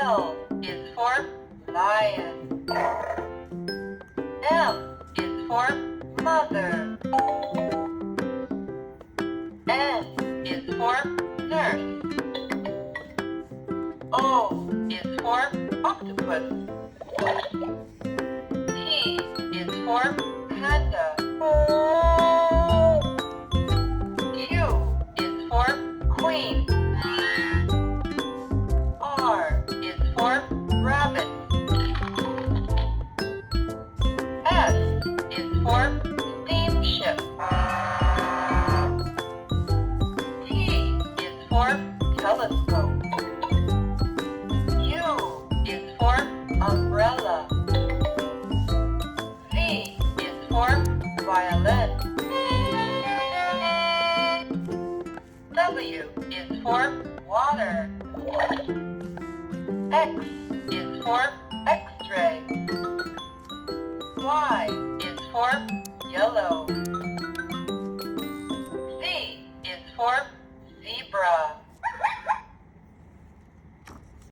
L is for lion. M is for mother. N is for nurse. O is for octopus. P is for panda. Q is for queen. R is for rabbit. S is for steamship. T is for telescope. U is for umbrella. V is for violin. W is for water. X is for X-ray. Y is for yellow.